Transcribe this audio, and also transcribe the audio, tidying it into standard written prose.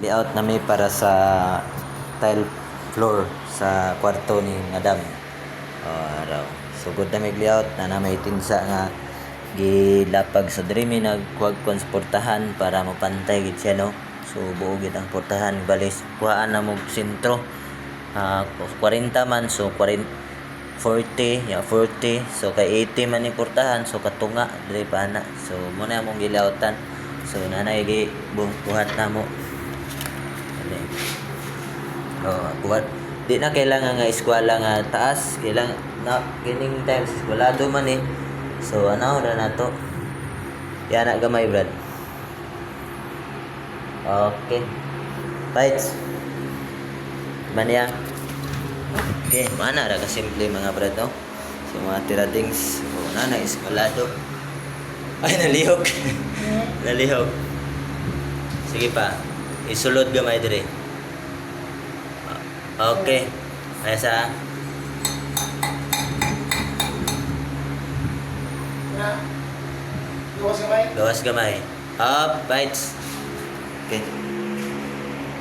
Layout na may para sa tile floor sa kwarto ni Madam. Araw. So good na may layout na may tinsa nga gilapag sa drimi nagkuwag konsportahan para mapantay gid siya no. So buo gid ang portahan balis kuhaan na mo sentro. 40 man so 40 40 so kay 80 man ni portahan so katunga diri pa na. So mo na among gilayoutan. So nanay gi buhat na mo. Buhat di na kailangan nga eskwela nga taas, kailangan na kining times eskwelado man eh. So ano ra na to, yan na gamay brad. Okay, bites maniya. Okay, mana ra ka simple mga brad no. So mga tiradings na eskwelado ay nalihok. Nalihok. Sige pa, isulod gamay dire. Okay. Ayasa. Gawas gamay. Gawas gamay. Up, bites. Okay.